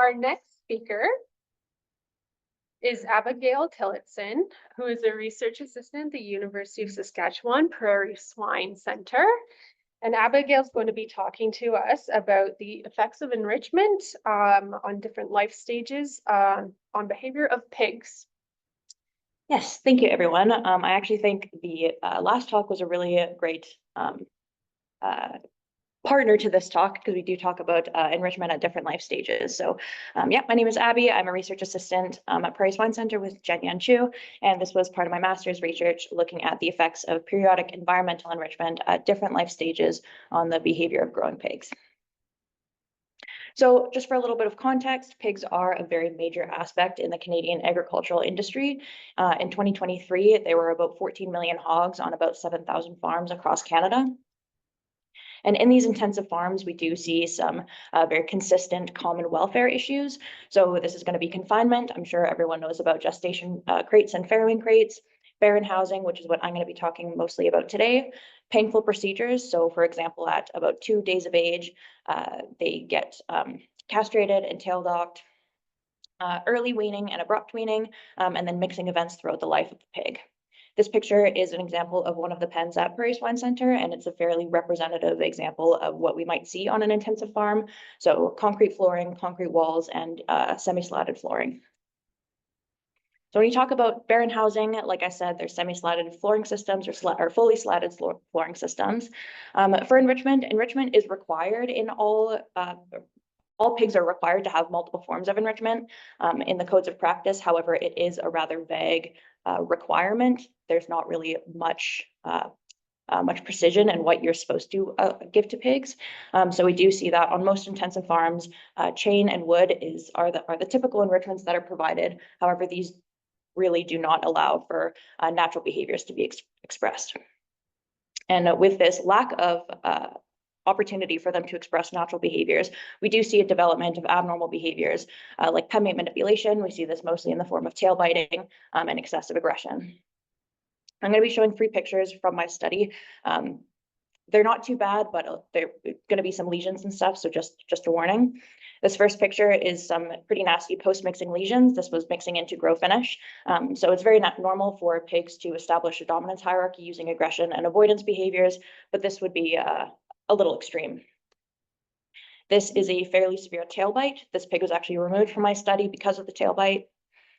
Our next speaker is Abigail Tillotson, who is a research assistant at the University of Saskatchewan Prairie Swine Center. And Abigail is going to be talking to us about the effects of enrichment on different life stages on behavior of pigs. Yes, thank you, everyone. I actually think the last talk was a really great partner to this talk, because we do talk about enrichment at different life stages. So yeah, my name is Abby. I'm a research assistant at Prairie Swine Center with Jen Yan Chu, and this was part of my master's research looking at the effects of periodic environmental enrichment at different life stages on the behavior of growing pigs. So just for a little bit of context, pigs are a very major aspect in the Canadian agricultural industry. In 2023, there were about 14 million hogs on about 7,000 farms across Canada. And in these intensive farms, we do see some very consistent common welfare issues. So this is going to be confinement. I'm sure everyone knows about gestation crates and farrowing crates, barren housing, which is what I'm going to be talking mostly about today, painful procedures. So for example, at about 2 days of age, they get castrated and tail docked, early weaning and abrupt weaning, and then mixing events throughout the life of the pig. This picture is an example of one of the pens at Prairie Swine Center, and it's a fairly representative example of what we might see on an intensive farm. So concrete flooring, concrete walls, and semi-slatted flooring. So when you talk about barren housing, like I said, there's semi-slatted flooring systems or fully slatted flooring systems. For enrichment is required in all pigs are required to have multiple forms of enrichment in the codes of practice. However, it is a rather vague requirement. There's not really much precision in what you're supposed to give to pigs. So we do see that on most intensive farms, chain and wood are the typical enrichments that are provided. However, these really do not allow for natural behaviors to be expressed. And with this lack of opportunity for them to express natural behaviors, we do see a development of abnormal behaviors like pen mate manipulation. We see this mostly in the form of tail biting and excessive aggression. I'm going to be showing 3 pictures from my study. They're not too bad, but they're going to be some lesions and stuff, so just a warning. This first picture is some pretty nasty post-mixing lesions. This was mixing into grow finish. So it's very normal for pigs to establish a dominance hierarchy using aggression and avoidance behaviors, but this would be a little extreme. This is a fairly severe tail bite. This pig was actually removed from my study because of the tail bite.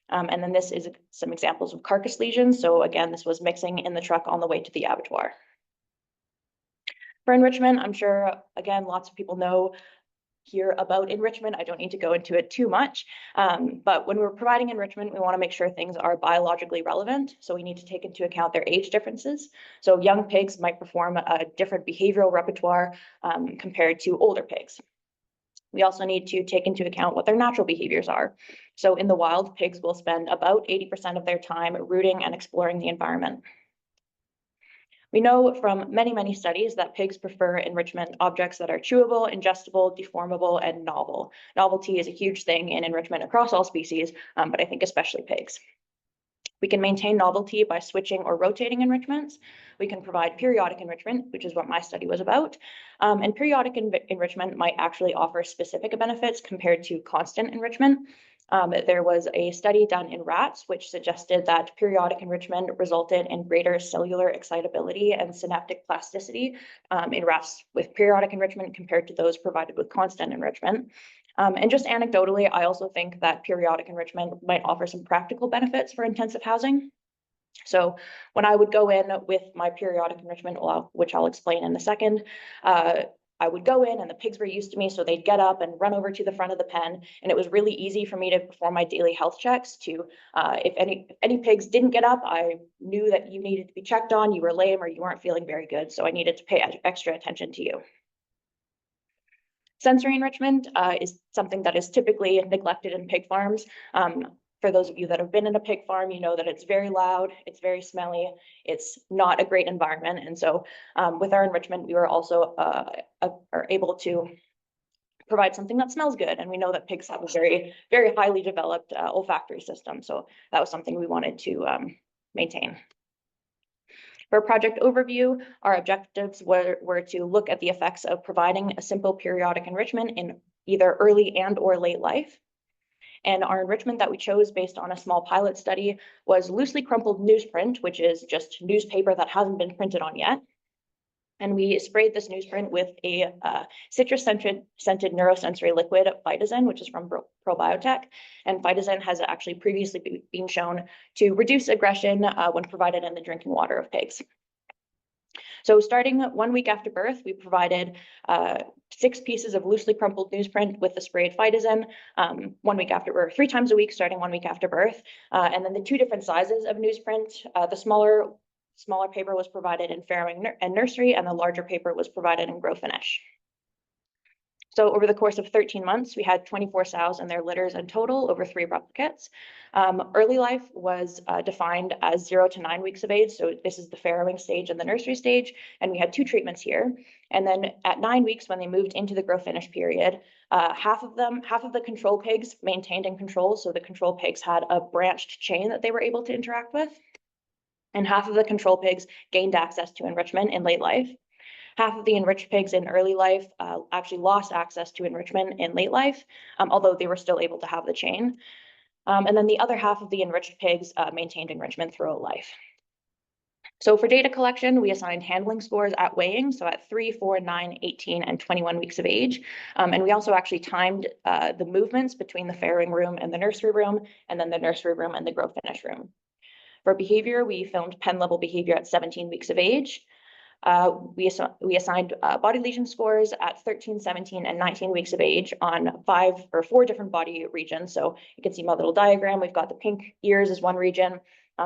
And then this is some examples of carcass lesions. So again, this was mixing in the truck on the way to the abattoir. For enrichment, I'm sure, again, lots of people know here about enrichment. I don't need to go into it too much. But when we're providing enrichment, we want to make sure things are biologically relevant. So we need to take into account their age differences. So young pigs might perform a different behavioral repertoire compared to older pigs. We also need to take into account what their natural behaviors are. So in the wild, pigs will spend about 80% of their time rooting and exploring the environment. We know from many studies that pigs prefer enrichment objects that are chewable, ingestible, deformable, and novel. Novelty is a huge thing in enrichment across all species, but I think especially pigs. We can maintain novelty by switching or rotating enrichments. We can provide periodic enrichment, which is what my study was about. And periodic enrichment might actually offer specific benefits compared to constant enrichment. There was a study done in rats, which suggested that periodic enrichment resulted in greater cellular excitability and synaptic plasticity in rats with periodic enrichment compared to those provided with constant enrichment. And just anecdotally, I also think that periodic enrichment might offer some practical benefits for intensive housing. So when I would go in with my periodic enrichment, which I'll explain in a second, I would go in and the pigs were used to me, so they'd get up and run over to the front of the pen. And it was really easy for me to perform my daily health checks to, if any pigs didn't get up, I knew that you needed to be checked on, you were lame or you weren't feeling very good. So I needed to pay extra attention to you. Sensory enrichment is something that is typically neglected in pig farms. For those of you that have been in a pig farm, you know that it's very loud, it's very smelly, it's not a great environment. And so with our enrichment, we were also are able to provide something that smells good. And we know that pigs have a very highly developed olfactory system. So that was something we wanted to maintain. For project overview, our objectives were to look at the effects of providing a simple periodic enrichment in either early and or late life. And our enrichment that we chose based on a small pilot study was loosely crumpled newsprint, which is just newspaper that hasn't been printed on yet. And we sprayed this newsprint with a citrus-scented neurosensory liquid, Phytozen, which is from Probiotech. And Phytozen has actually previously been shown to reduce aggression when provided in the drinking water of pigs. So starting 1 week after birth, we provided 6 pieces of loosely crumpled newsprint with the sprayed Phytozen 1 week after birth, 3 times a week starting 1 week after birth. And then the 2 different sizes of newsprint, the smaller paper was provided in farrowing and nursery, and the larger paper was provided in grow finish. So over the course of 13 months, we had 24 sows and their litters in total over 3 replicates. Early life was defined as 0 to 9 weeks of age. So this is the farrowing stage and the nursery stage. And we had 2 treatments here. And then at 9 weeks, when they moved into the grow finish period, half of the control pigs maintained in control. So the control pigs had a branched chain that they were able to interact with. And half of the control pigs gained access to enrichment in late life. Half of the enriched pigs in early life actually lost access to enrichment in late life, although they were still able to have the chain. And then the other half of the enriched pigs maintained enrichment throughout life. So for data collection, we assigned handling scores at weighing, so at 3, 4, 9, 18, and 21 weeks of age. And we also actually timed the movements between the farrowing room and the nursery room, and then the nursery room and the grow finish room. For behavior, we filmed pen level behavior at 17 weeks of age. We assigned body lesion scores at 13, 17, and 19 weeks of age on 4 different body regions. So you can see my little diagram. We've got the pink ears as one region,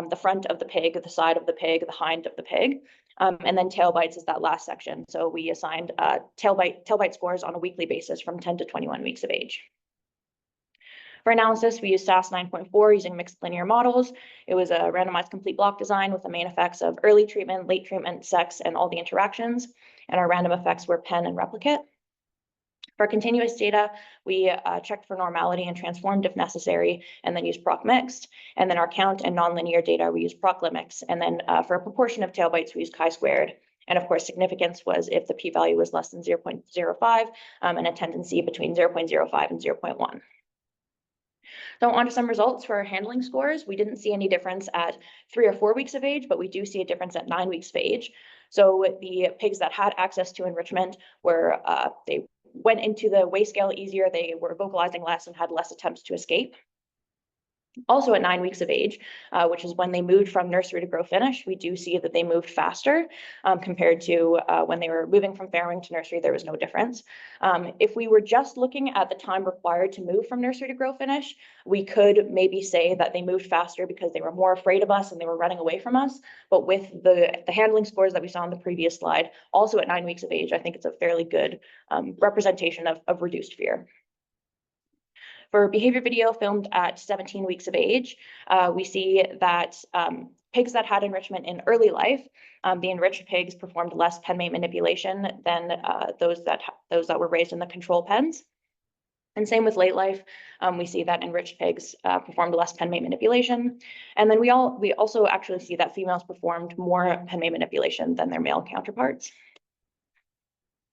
the front of the pig, the side of the pig, the hind of the pig, and then tail bites is that last section. So we assigned tail bite scores on a weekly basis from 10 to 21 weeks of age. For analysis, we used SAS 9.4 using mixed linear models. It was a randomized complete block design with the main effects of early treatment, late treatment, sex, and all the interactions. And our random effects were pen and replicate. For continuous data, we checked for normality and transformed if necessary, and then used proc mixed. And then our count and nonlinear data, we used proc limix. And then for a proportion of tail bites, we used chi-squared. And of course, significance was if the p-value was less than 0.05 and a tendency between 0.05 and 0.1. So on to some results for our handling scores. We didn't see any difference at 3 or 4 weeks of age, but we do see a difference at 9 weeks of age. So the pigs that had access to enrichment were, they went into the weigh scale easier, they were vocalizing less and had less attempts to escape. Also at 9 weeks of age, which is when they moved from nursery to grow finish, we do see that they moved faster compared to when they were moving from farrowing to nursery, there was no difference. If we were just looking at the time required to move from nursery to grow finish, we could maybe say that they moved faster because they were more afraid of us and they were running away from us. But with the handling scores that we saw on the previous slide, also at 9 weeks of age, I think it's a fairly good representation of reduced fear. For behavior video filmed at 17 weeks of age, we see that pigs that had enrichment in early life, the enriched pigs performed less pen mate manipulation than those that were raised in the control pens. And same with late life, we see that enriched pigs performed less pen mate manipulation. And then we also actually see that females performed more pen mate manipulation than their male counterparts.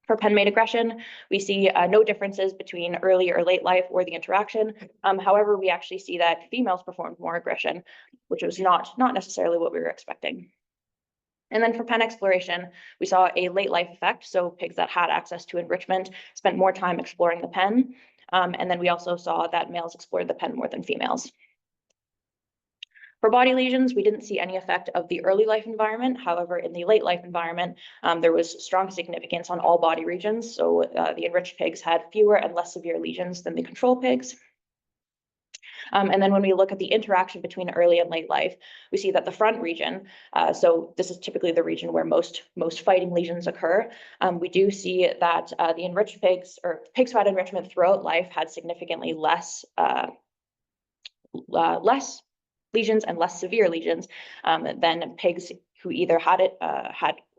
For pen mate aggression, we see no differences between early or late life or the interaction. However, we actually see that females performed more aggression, which was not necessarily what we were expecting. And then for pen exploration, we saw a late life effect. So pigs that had access to enrichment spent more time exploring the pen. And then we also saw that males explored the pen more than females. For body lesions, we didn't see any effect of the early life environment. However, in the late life environment, there was strong significance on all body regions. So the enriched pigs had fewer and less severe lesions than the control pigs. And then when we look at the interaction between early and late life, we see that the front region, so this is typically the region where most fighting lesions occur. We do see that the enriched pigs, or pigs who had enrichment throughout life, had significantly less lesions and less severe lesions than pigs who either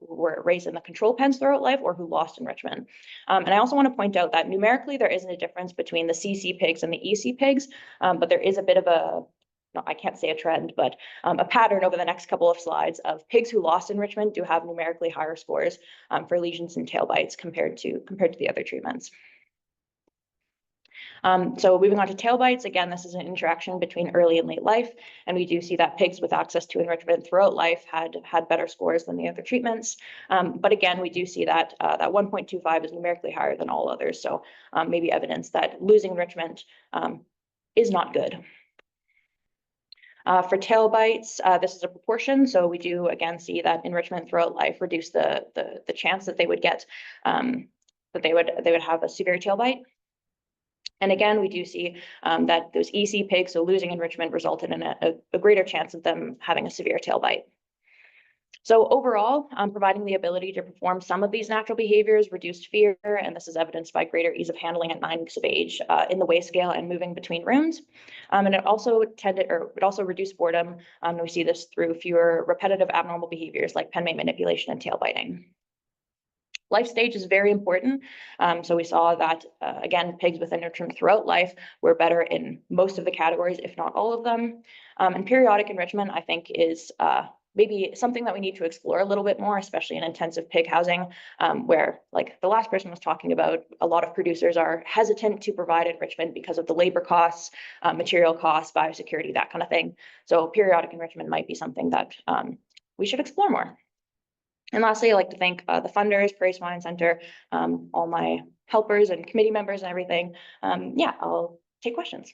were raised in the control pens throughout life or who lost enrichment. And I also want to point out that numerically there isn't a difference between the CC pigs and the EC pigs, but there is a bit of I can't say a trend, but a pattern over the next couple of slides of pigs who lost enrichment do have numerically higher scores for lesions and tail bites compared to the other treatments. So moving on to tail bites, again, this is an interaction between early and late life. And we do see that pigs with access to enrichment throughout life had better scores than the other treatments. But again, we do see that that 1.25 is numerically higher than all others. So maybe evidence that losing enrichment is not good. For tail bites, this is a proportion. So we do again see that enrichment throughout life reduce the chance that they would get that they would have a severe tail bite. And again, we do see that those EC pigs, so losing enrichment, resulted in a greater chance of them having a severe tail bite. So overall, providing the ability to perform some of these natural behaviors reduced fear, and this is evidenced by greater ease of handling at 9 weeks of age in the weigh scale and moving between rooms. And it also reduced boredom. We see this through fewer repetitive abnormal behaviors like pen mate manipulation and tail biting. Life stage is very important. So we saw that, again, pigs with enrichment throughout life were better in most of the categories, if not all of them. And periodic enrichment, I think, is maybe something that we need to explore a little bit more, especially in intensive pig housing, where, like the last person was talking about, a lot of producers are hesitant to provide enrichment because of the labor costs, material costs, biosecurity, that kind of thing. So periodic enrichment might be something that we should explore more. And lastly, I'd like to thank the funders, Prairie Swine Center, all my helpers and committee members and everything. Yeah, I'll take questions.